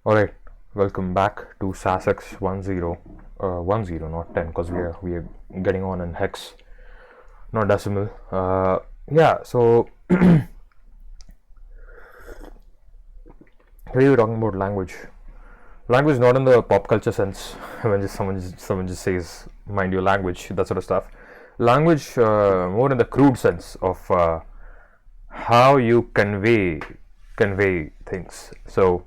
Alright, welcome back to SASX 10, not 10, because we are getting on in hex, not decimal. So today we're talking about language. Language not in the pop culture sense, when someone just says mind your language, that sort of stuff. Language more in the crude sense of how you convey things. So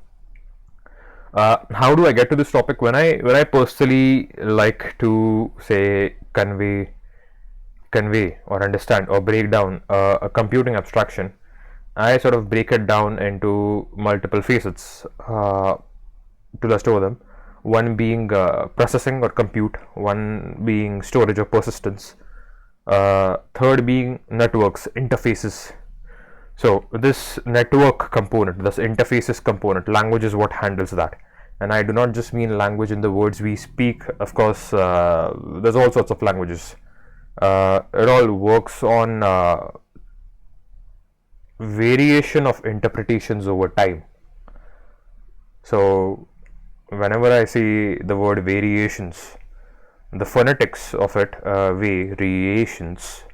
how do I get to this topic? When I personally like to say convey or understand or break down a computing abstraction, I sort of break it down into multiple facets to the store them. One being processing or compute, one being storage or persistence, third being networks, interfaces. So this network component, this interfaces component, language is what handles that. And I do not just mean language in the words we speak. Of course, there's all sorts of languages. It all works on variation of interpretations over time. So whenever I see the word variations, the phonetics of it, variations,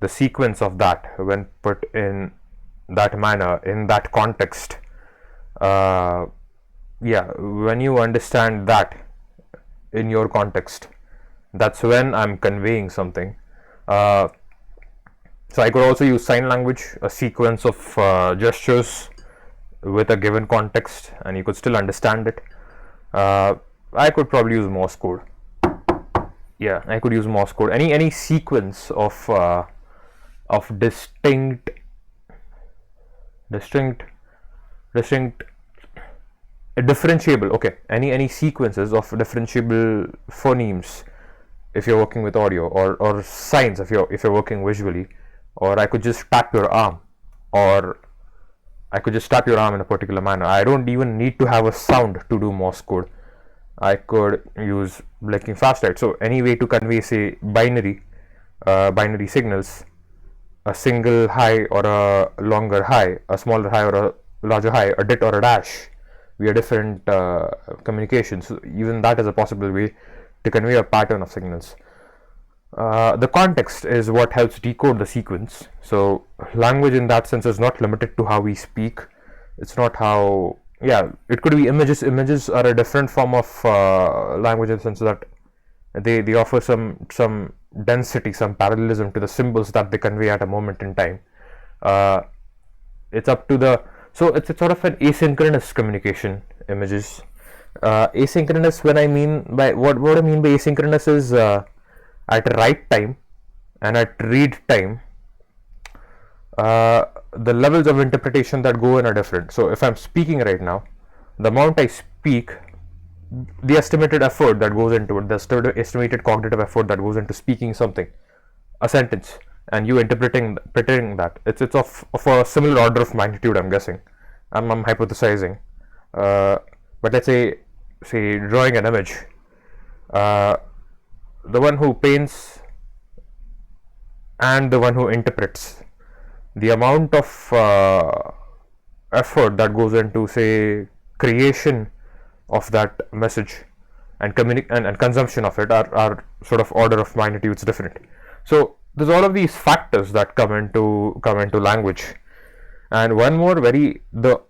the sequence of that when put in that manner, in that context, when you understand that in your context, that's when I'm conveying something. So I could also use sign language, a sequence of gestures with a given context, and you could still understand it. I could probably use Morse code. Yeah, I could use Morse code. Any sequence of distinct differentiable. Okay, any sequences of differentiable phonemes if you're working with audio, or signs if you're working visually. Or I could just tap your arm, or I could just tap your arm in a particular manner. I don't even need to have a sound to do Morse code. I could use blinking flashlight. So any way to convey, say, binary signals, a single high or a longer high, a smaller high or a larger high, a dit or a dash, we are different communications. So even that is a possible way to convey a pattern of signals. The context is what helps decode the sequence. So language in that sense is not limited to how we speak. It's not how, it could be images. Images are a different form of language in the sense that they offer some density, some parallelism to the symbols that they convey at a moment in time. It's up to the, so it's sort of an asynchronous communication, images. Asynchronous, when I mean by what I mean by asynchronous is at write time and at read time, the levels of interpretation that go in are different. So if I'm speaking right now, the amount I speak, the estimated effort that goes into it, the estimated cognitive effort that goes into speaking something, a sentence, and you interpreting that, it's of a similar order of magnitude, I'm guessing. I'm hypothesizing. But let's say drawing an image, the one who paints and the one who interprets, the amount of effort that goes into, say, creation of that message and consumption of it are sort of order of magnitudes different. So there's all of these factors that come into language. And one more probably the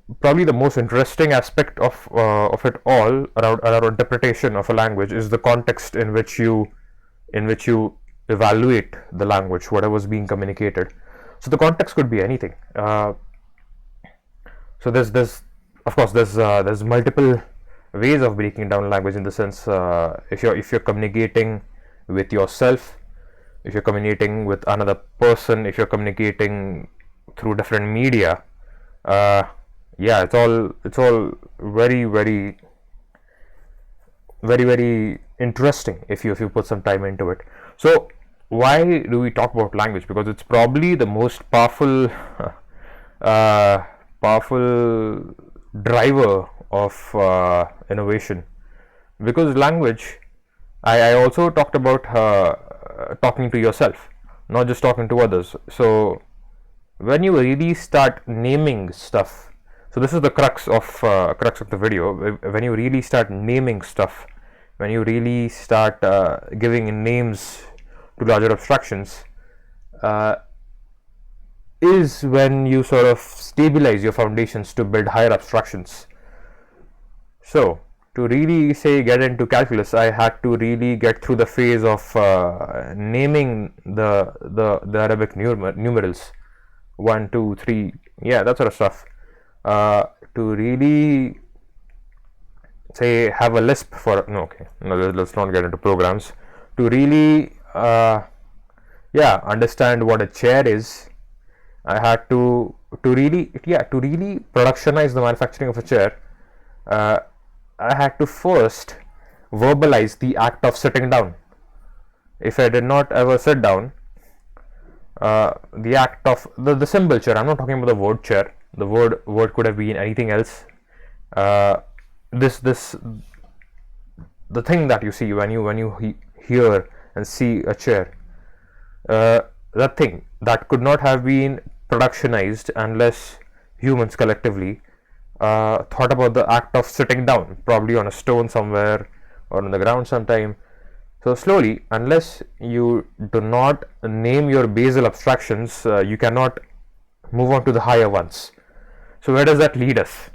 most interesting aspect of it all around interpretation of a language is the context in which you evaluate the language, whatever's being communicated. So the context could be anything. So there's of course there's multiple ways of breaking down language, in the sense if you're communicating with yourself, if you're communicating with another person, if you're communicating through different media, it's all very very very very interesting if you put some time into it. So why do we talk about language? Because it's probably the most powerful driver of innovation. Because language, I also talked about talking to yourself, not just talking to others. So when you really start naming stuff, So this is the crux of the video. When you really start naming stuff, when you really start giving names to larger abstractions, is when you sort of stabilize your foundations to build higher abstractions. So to really say get into calculus, I had to really get through the phase of naming the Arabic numerals, 1, 2, 3, yeah, that sort of stuff, to really say have a Lisp for let's not get into programs, to really understand what a chair is. I had to really productionize the manufacturing of a chair. I had to first verbalize the act of sitting down. If I did not ever sit down, the act of the symbol chair, I'm not talking about the word chair. The word could have been anything else. The thing that you see when you hear and see a chair, that thing that could not have been productionized unless humans collectively thought about the act of sitting down, probably on a stone somewhere or on the ground sometime. So slowly, unless you do not name your basal abstractions, you cannot move on to the higher ones. So where does that lead us?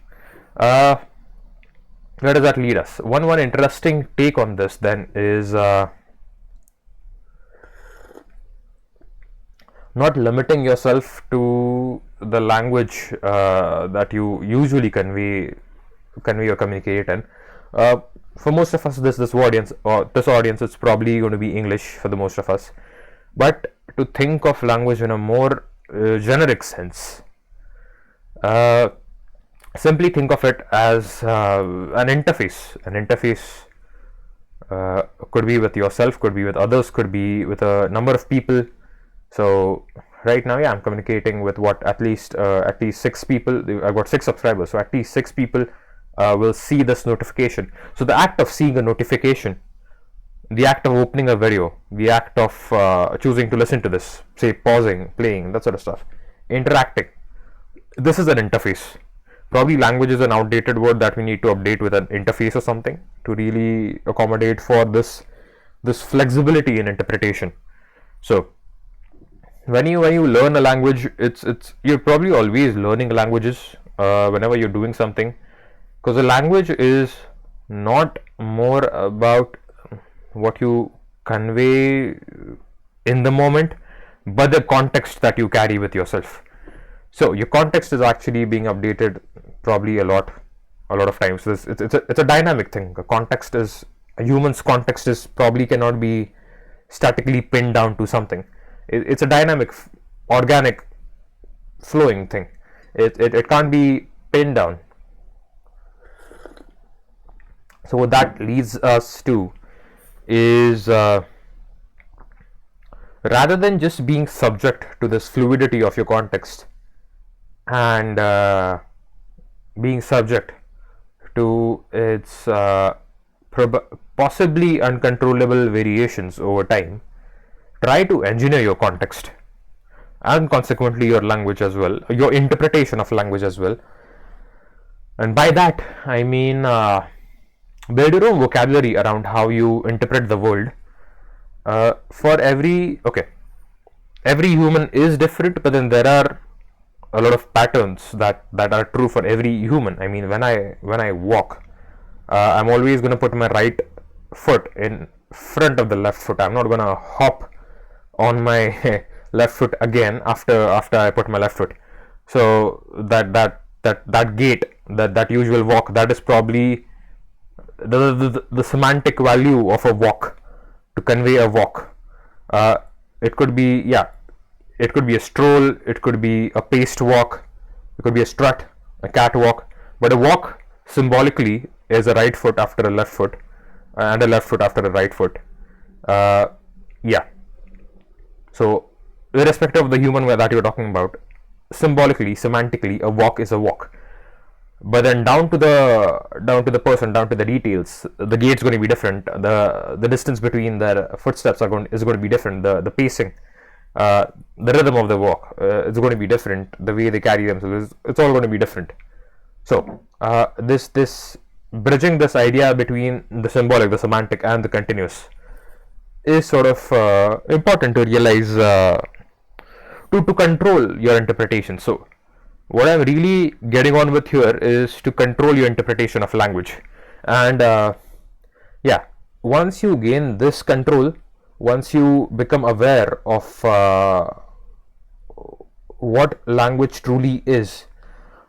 One interesting take on this then is not limiting yourself to the language that you usually convey or communicate in. For most of us, this audience, it's probably going to be English for the most of us. But to think of language in a more generic sense, simply think of it as an interface. An interface could be with yourself, could be with others, could be with a number of people. So right now, I'm communicating with at least 6 people. I've got 6 subscribers, so at least 6 people will see this notification. So the act of seeing a notification, the act of opening a video, the act of choosing to listen to this, say pausing, playing, that sort of stuff, interacting, this is an interface. Probably language is an outdated word that we need to update with an interface or something to really accommodate for this flexibility in interpretation. So when you learn a language, you're probably always learning languages whenever you're doing something, because a language is not more about what you convey in the moment, but the context that you carry with yourself. So your context is actually being updated probably a lot of times. It's a dynamic thing. A human's context is probably cannot be statically pinned down to something. It's a dynamic, organic, flowing thing. It can't be pinned down. So what that leads us to is rather than just being subject to this fluidity of your context and being subject to its possibly uncontrollable variations over time, try to engineer your context and consequently your language as well, your interpretation of language as well. And by that I mean build your own vocabulary around how you interpret the world. For every human is different, but then there are a lot of patterns that are true for every human. I mean, when I walk, I'm always going to put my right foot in front of the left foot. I'm not going to hop on my left foot again after I put my left foot. So that gait, that usual walk, that is probably the semantic value of a walk, to convey a walk. It could be a stroll, it could be a paced walk, it could be a strut, a catwalk. But a walk symbolically is a right foot after a left foot and a left foot after a right foot. So irrespective of the human that you're talking about, symbolically, semantically, a walk is a walk. But then down to the person, down to the details, the gait's going to be different. The distance between their footsteps is going to be different. The pacing, the rhythm of the walk is going to be different. The way they carry themselves, it's all going to be different. So this bridging this idea between the symbolic, the semantic, and the continuous is sort of important to realize, to control your interpretation. So what I'm really getting on with here is to control your interpretation of language. And yeah, once you gain this control, once you become aware of what language truly is.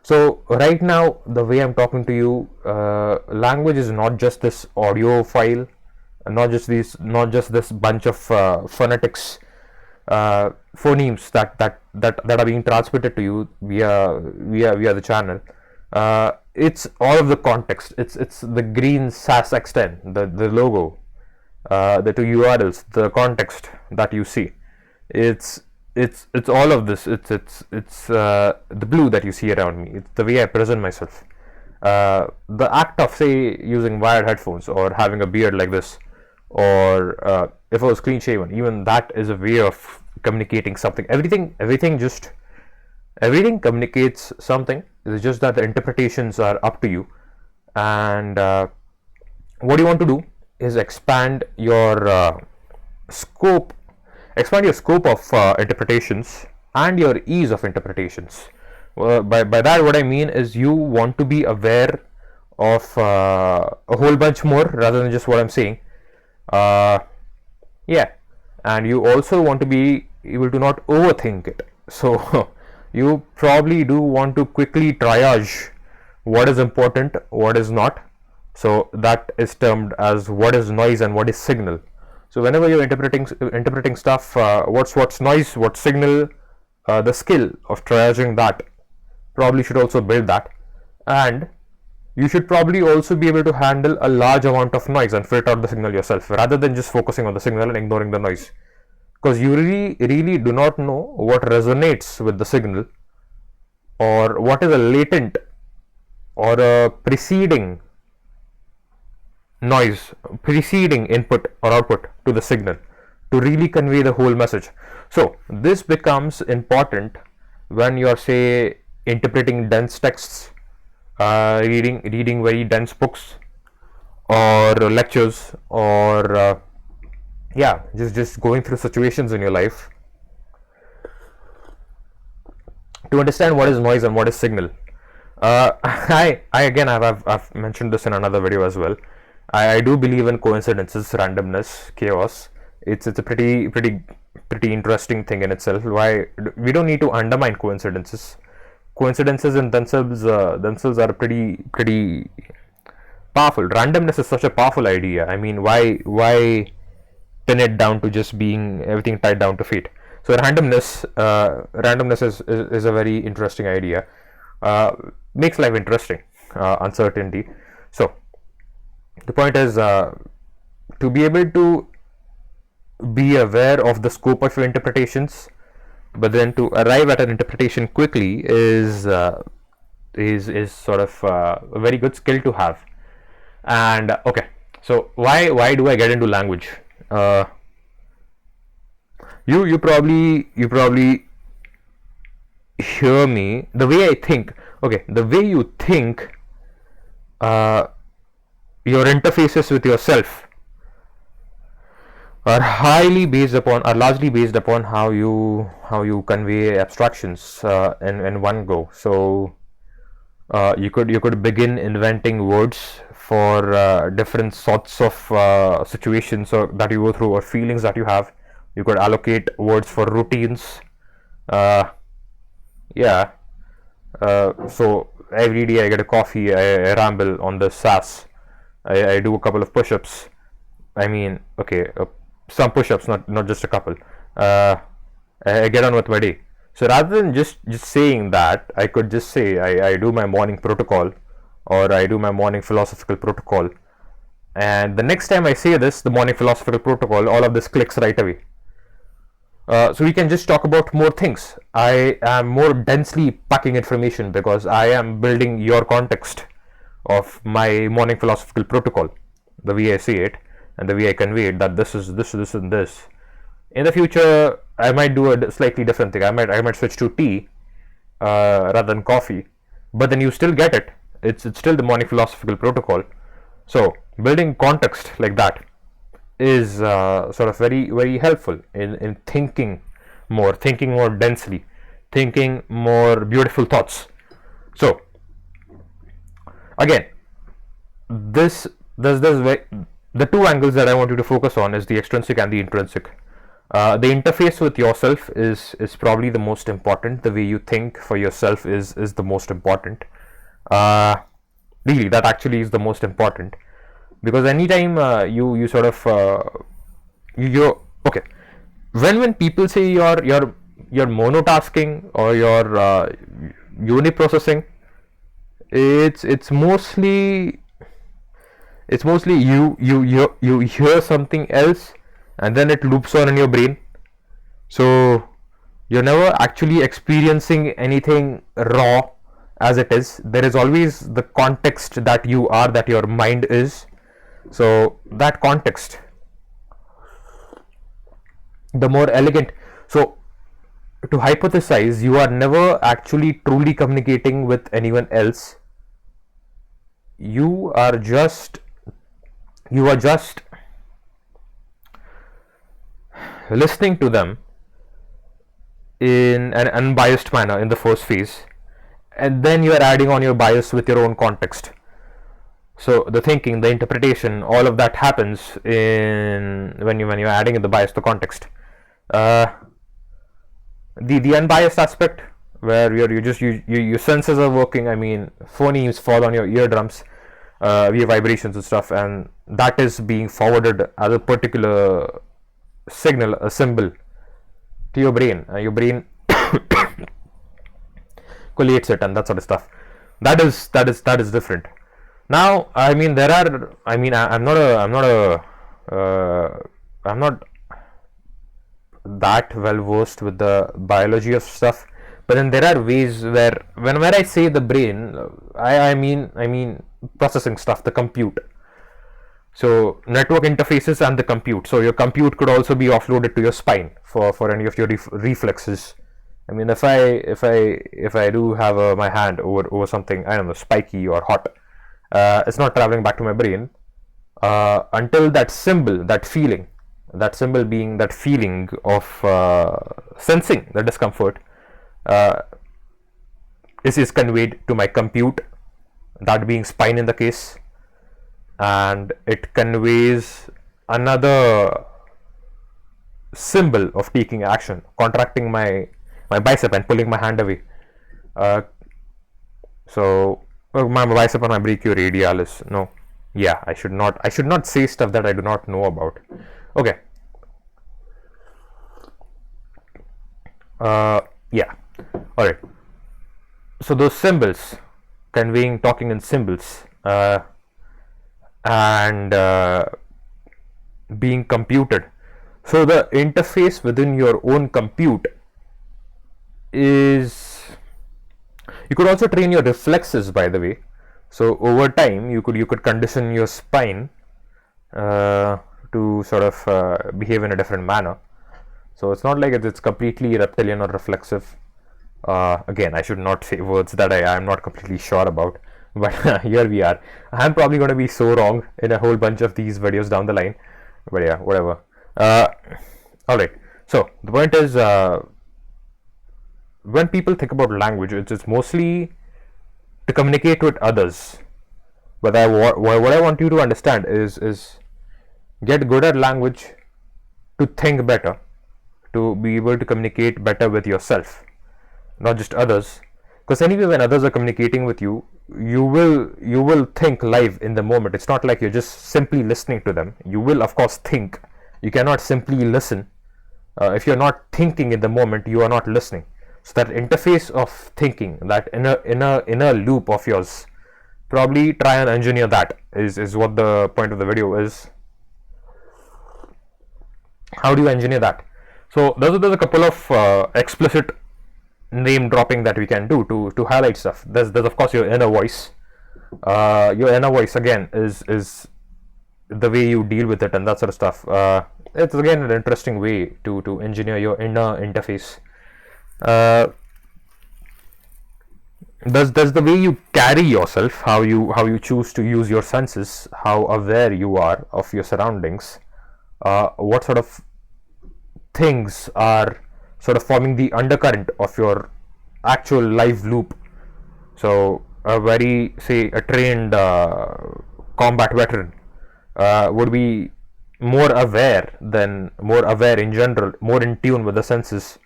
So right now, the way I'm talking to you, language is not just this audio file, not just this bunch of phonetics, phonemes that are being transmitted to you via the channel. It's all of the context. It's the green SAS-X10, the logo, the two URLs, the context that you see. It's all of this. It's the blue that you see around me. It's the way I present myself. The act of, say, using wired headphones or having a beard like this, or if I was clean shaven, even that is a way of communicating something. Everything communicates something. It's just that the interpretations are up to you. And what you want to do is expand your scope of interpretations and your ease of interpretations. By that, what I mean is you want to be aware of a whole bunch more rather than just what I'm saying. Yeah, and you also want to be able to not overthink it. So you probably do want to quickly triage what is important, what is not. So that is termed as what is noise and what is signal. So whenever you're interpreting stuff, what's noise, what's signal, the skill of triaging that probably should also build that. And you should probably also be able to handle a large amount of noise and filter out the signal yourself, rather than just focusing on the signal and ignoring the noise. Because you really do not know what resonates with the signal, or what is a latent or a preceding noise, preceding input or output to the signal, to really convey the whole message. So this becomes important when you're, say, interpreting dense texts, reading very dense books or lectures, or yeah, just going through situations in your life to understand what is noise and what is signal. I again, I've mentioned this in another video as well. I do believe in coincidences, randomness, chaos. It's a pretty interesting thing in itself. Why we don't need to undermine coincidences. Coincidences in themselves are pretty powerful. Randomness is such a powerful idea. I mean, why pin it down to just being everything tied down to fate? So randomness is a very interesting idea. Makes life interesting. Uncertainty. So the point is, to be able to be aware of the scope of your interpretations, but then to arrive at an interpretation quickly is sort of a very good skill to have. And okay, so why do I get into language? You probably hear me, the way I think. Okay, the way you think, your interfaces with yourself are largely based upon how you convey abstractions in one go. So you could begin inventing words for different sorts of situations that you go through, or feelings that you have. You could allocate words for routines. Yeah. So every day I get a coffee, I ramble on the SAS. I do a couple of push-ups. I mean, okay, some push-ups, not just a couple. I get on with my day. So rather than just saying that, I could just say I do my morning protocol, or I do my morning philosophical protocol. And the next time I say this, the morning philosophical protocol, all of this clicks right away. So we can just talk about more things. I am more densely packing information because I am building your context of my morning philosophical protocol, the way I say it and the way I convey it, that this is this and this. In the future, I might do a slightly different thing. I might switch to tea rather than coffee, but then you still get it. It's still the morning philosophical protocol. So building context like that is sort of very helpful in thinking more densely, thinking more beautiful thoughts. So again, this the two angles that I want you to focus on is the extrinsic and the intrinsic. The interface with yourself is probably the most important. The way you think for yourself is the most important. Really, that actually is the most important, because anytime you sort of you okay, when people say you're monotasking or you're uniprocessing, it's mostly you hear something else and then it loops on in your brain. So you're never actually experiencing anything raw as it is. There is always the context that your mind is. So that context, the more elegant. So to hypothesize, you are never actually truly communicating with anyone else. You are just listening to them in an unbiased manner in the first phase, and then you are adding on your bias with your own context. So the thinking, the interpretation, all of that happens in when you're adding in the bias to context. The unbiased aspect, where your senses are working. I mean, phonemes fall on your eardrums via vibrations and stuff, and that is being forwarded as a particular signal, a symbol, to your brain. Your brain collates it and that sort of stuff. That is different. Now, I mean, I'm not that well versed with the biology of stuff, but then there are ways where when I say the brain, I mean processing stuff, the compute. So network interfaces and the compute. So your compute could also be offloaded to your spine for any of your reflexes. I mean, if I do have my hand over something, I don't know, spiky or hot, it's not traveling back to my brain until that symbol, that symbol being that feeling of sensing the discomfort, is conveyed to my compute, that being spine in the case, and it conveys another symbol of taking action, contracting my bicep and pulling my hand away. So my bicep and my brachioradialis. No, yeah, I should not say stuff that I do not know about. Okay. Yeah. All right. So those symbols, talking in symbols, and being computed. So the interface within your own compute is, you could also train your reflexes, by the way. So over time you could condition your spine to sort of behave in a different manner. So it's not like it's completely reptilian or reflexive. Again, I should not say words that I am not completely sure about, but here we are. I'm probably going to be so wrong in a whole bunch of these videos down the line, but yeah, whatever. Alright, so the point is, when people think about language, it's mostly to communicate with others. But what I want you to understand is get good at language to think better, to be able to communicate better with yourself, not just others. Because anyway, when others are communicating with you, you will think live in the moment. It's not like you're just simply listening to them. You will of course think. You cannot simply listen. If you're not thinking in the moment, you are not listening. So that interface of thinking, that inner loop of yours, probably try and engineer that is what the point of the video is. How do you engineer that? So there's a couple of explicit name dropping that we can do to highlight stuff. There's of course your inner voice. Your inner voice again is the way you deal with it and that sort of stuff. It's again an interesting way to engineer your inner interface. does the way you carry yourself, how you choose to use your senses, how aware you are of your surroundings, what sort of things are sort of forming the undercurrent of your actual live loop. So a very, say, a trained combat veteran would be more aware in general, more in tune with the senses,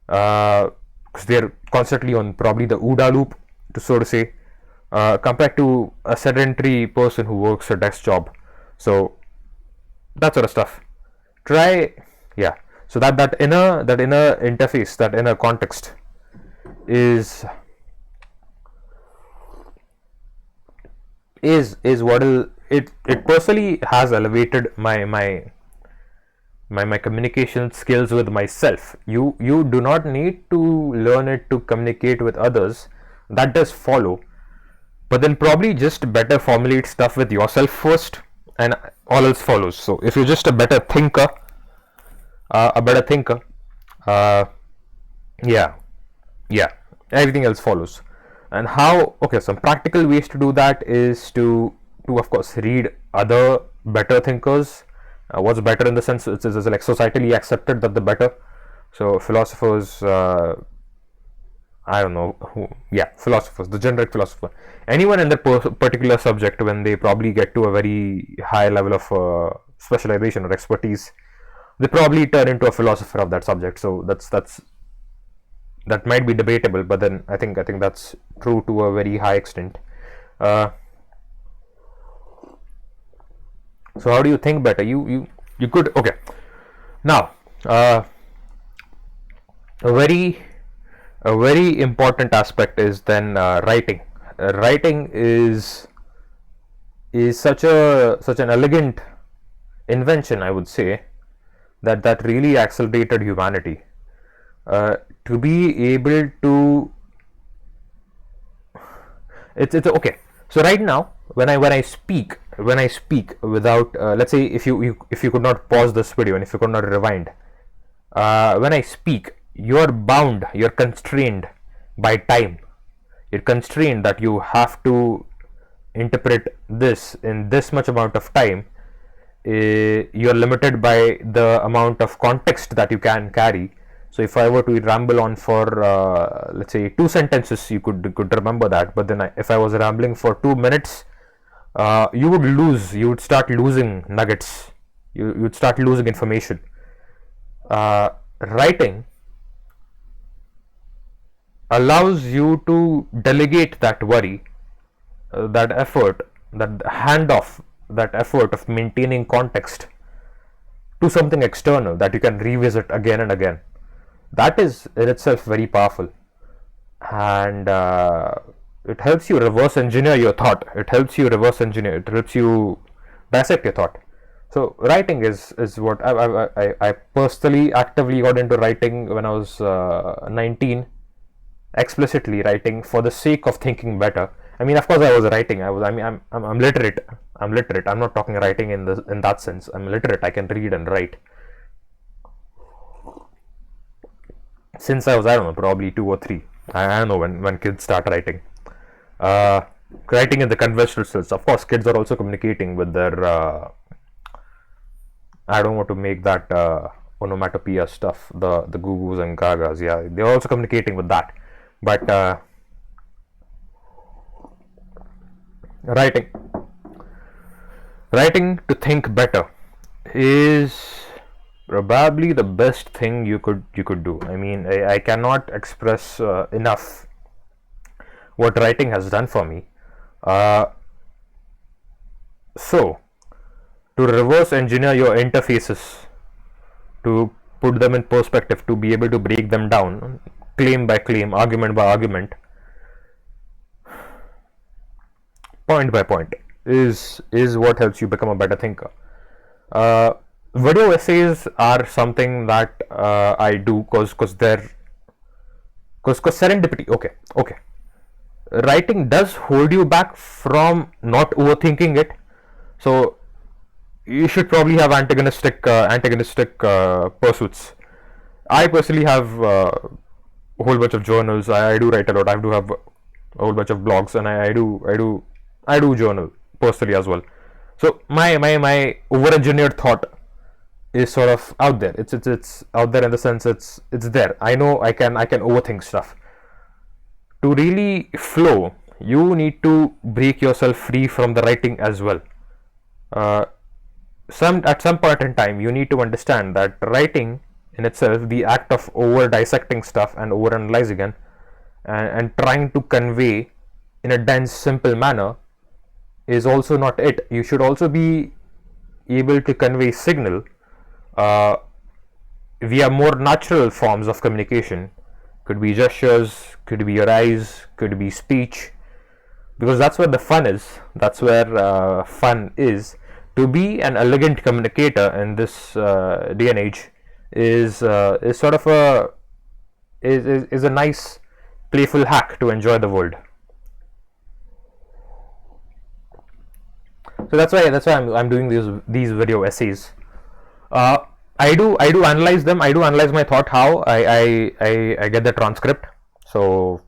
because they're constantly on probably the OODA loop, to so to say, compared to a sedentary person who works a desk job. So that sort of stuff. Try, yeah. So that inner interface, that inner context, is what it personally has elevated my communication skills with myself. You do not need to learn it to communicate with others. That does follow, but then probably just better formulate stuff with yourself first, and all else follows. So if you're just a better thinker, uh, yeah, yeah, everything else follows. And how? Okay, some practical ways to do that is to of course read other better thinkers. What's better in the sense it's like societally accepted that the better. So philosophers, I don't know who, yeah, philosophers, the generic philosopher, anyone in that particular subject, when they probably get to a very high level of specialization or expertise, they probably turn into a philosopher of that subject. So that might be debatable, but then I think that's true to a very high extent. Uh, so how do you think better? You could, okay. Now, a very a very important aspect is then writing. Writing is such an elegant invention, I would say, that really accelerated humanity. To be able to, it's okay. So right now, when I speak without, let's say, if you could not pause this video and if you could not rewind, when I speak, you're constrained by time. You're constrained that you have to interpret this in this much amount of time. You're limited by the amount of context that you can carry. So if I were to ramble on for let's say 2 sentences, you could remember that. But then if I was rambling for 2 minutes, you would start losing nuggets. You'd start losing information. Writing allows you to delegate that worry, that effort, that handoff, that effort of maintaining context to something external that you can revisit again and again. That is in itself very powerful, and it helps you reverse engineer your thought. It helps you reverse engineer. It helps you dissect your thought. So writing is what I personally actively got into writing when I was 19, explicitly writing for the sake of thinking better. I mean, of course, I was writing. I'm literate. I'm literate. I'm not talking writing in that sense. I'm literate. I can read and write. Since I was, I don't know, probably 2 or 3. I don't know when kids start writing. Uh, Writing in the conventional sense. Of course, kids are also communicating with their. I don't want to make that onomatopoeia stuff. The goo goos and gagas. Yeah, they're also communicating with that. But writing writing to think better is probably the best thing you could do. I mean, I cannot express enough what writing has done for me. Uh, so, to reverse engineer your interfaces, to put them in perspective, to be able to break them down, claim by claim, argument by argument, point by point, is what helps you become a better thinker. Uh, Video essays are something that I do because serendipity. Okay. Writing does hold you back from not overthinking it. So you should probably have antagonistic pursuits. I personally have a whole bunch of journals. I do write a lot. I do have a whole bunch of blogs, and I do journal personally as well. So my over-engineered thought is sort of out there. It's out there in the sense it's there. I know I can overthink stuff. To really flow, you need to break yourself free from the writing as well. At some point in time, you need to understand that writing in itself, the act of over dissecting stuff and over analyzing it, and trying to convey in a dense, simple manner, is also not it. You should also be able to convey signal via more natural forms of communication. Could be gestures, could be your eyes, could be speech, because that's where the fun is. That's where fun is. To be an elegant communicator in this day and age is sort of a nice playful hack to enjoy the world. So that's why I'm doing these video essays. I do analyze them. I do analyze my thought. How I get the transcript. So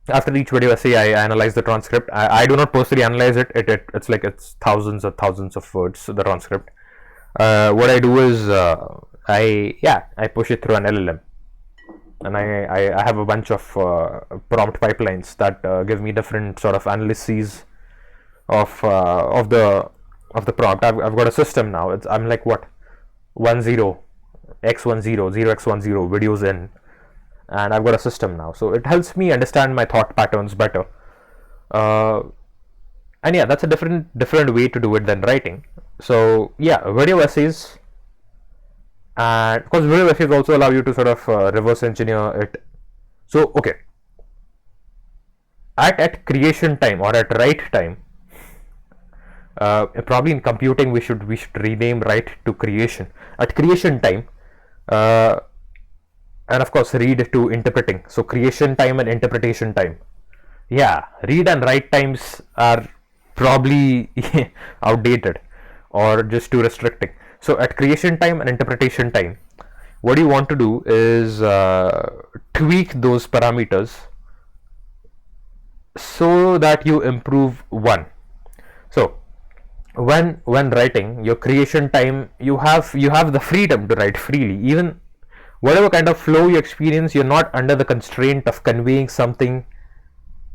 after each video essay, I analyze the transcript. I do not personally analyze it. It's like it's thousands and thousands of words, the transcript. What I do is I push it through an LLM, and I have a bunch of prompt pipelines that give me different sort of analyses of the prompt. I've got a system now. I'm like what 10 x10 0x10 videos in, and I've got a system now, so it helps me understand my thought patterns better. And yeah, that's a different way to do it than writing. So yeah, video essays, and of course video essays also allow you to sort of reverse engineer it. So okay, at creation time or at write time, probably in computing we should rename write to creation. At creation time, and of course read to interpreting. So creation time and interpretation time. Yeah, read and write times are probably outdated or just too restricting. So at creation time and interpretation time, what you want to do is tweak those parameters so that you improve one. So when writing, your creation time, you have the freedom to write freely. Even whatever kind of flow you experience, you're not under the constraint of conveying something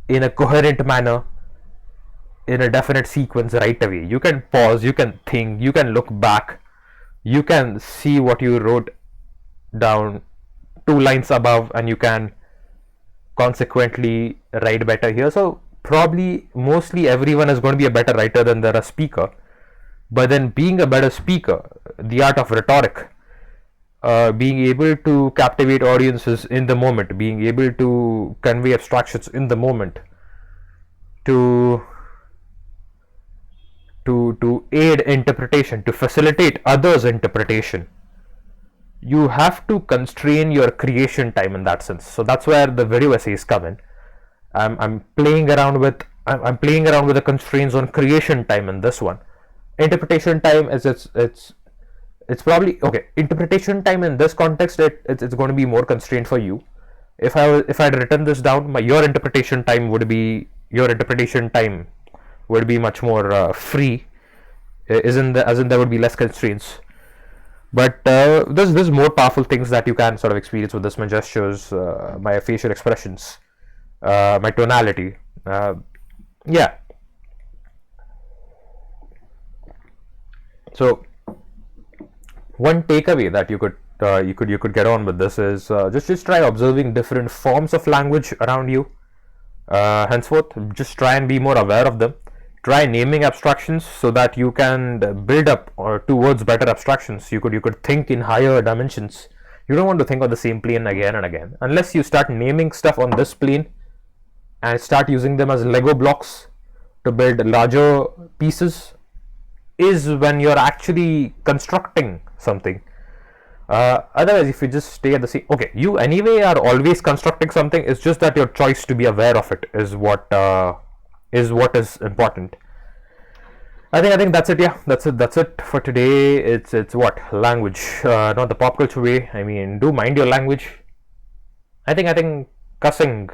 in a coherent manner, in a definite sequence right away. You can pause, you can think, you can look back, you can see what you wrote down 2 lines above, and you can consequently write better here. So probably mostly everyone is going to be a better writer than they're a speaker. But then being a better speaker, the art of rhetoric, being able to captivate audiences in the moment, being able to convey abstractions in the moment, to aid interpretation, to facilitate others' interpretation, you have to constrain your creation time in that sense. So that's where the video essays come in. I'm playing around with the constraints on creation time in this one. Interpretation time is it's probably okay. Interpretation time in this context, it's going to be more constrained for you. If I'd written this down, your interpretation time would be much more free. As in there would be less constraints. But there's more powerful things that you can sort of experience with this: my gestures, my facial expressions, my tonality. Yeah. So one takeaway that you could get on with this is just try observing different forms of language around you. Henceforth, just try and be more aware of them. Try naming abstractions so that you can build up towards better abstractions. You could think in higher dimensions. You don't want to think on the same plane again and again. Unless you start naming stuff on this plane and start using them as Lego blocks to build larger pieces, is when you're actually constructing something. Otherwise, if you just stay at the same, okay, you anyway are always constructing something. It's just that your choice to be aware of it is what is important. I think that's it. Yeah, that's it for today. It's what language, not the pop culture way. I mean, do mind your language. I think cussing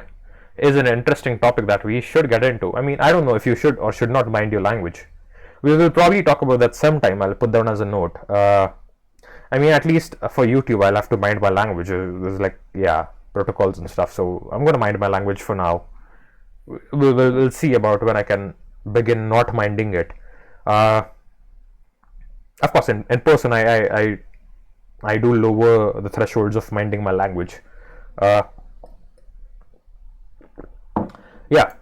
is an interesting topic that we should get into. I mean, I don't know if you should or should not mind your language. We will probably talk about that sometime. I'll put down as a note. I mean, at least for YouTube, I'll have to mind my language. There's like, yeah, protocols and stuff. So I'm going to mind my language for now. We'll see about when I can begin not minding it. Of course, in person, I do lower the thresholds of minding my language. Yeah,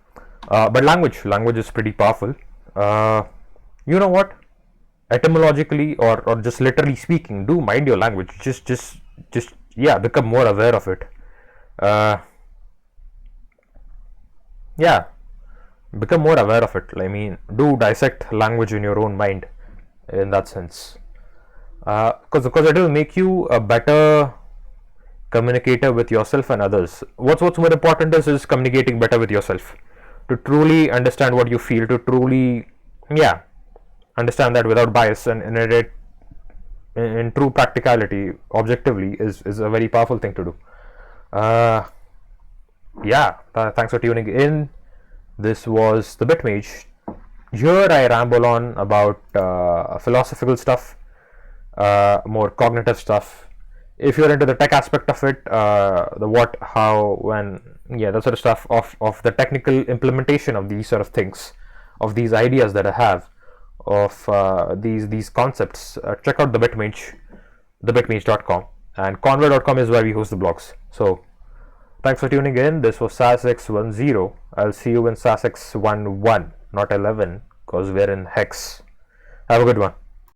but language is pretty powerful. You know what? Etymologically or just literally speaking, do mind your language. Just yeah, become more aware of it. Yeah, become more aware of it. I mean, do dissect language in your own mind, in that sense, because it will make you a better communicator with yourself and others. What's more important is communicating better with yourself, to truly understand what you feel, to truly, yeah, understand that without bias and in true practicality, objectively, is a very powerful thing to do. Yeah, thanks for tuning in. This was the Bit-Mage. Here I ramble on about philosophical stuff, more cognitive stuff. If you're into the tech aspect of it, the what, how, when, yeah, that sort of stuff, of the technical implementation of these sort of things, of these ideas that I have, of these concepts, check out the Bit-Mage, thebitmage.com, and conway.com is where we host the blogs. So thanks for tuning in. This was SASX10. I'll see you in SASX11, not 11, because we're in hex. Have a good one.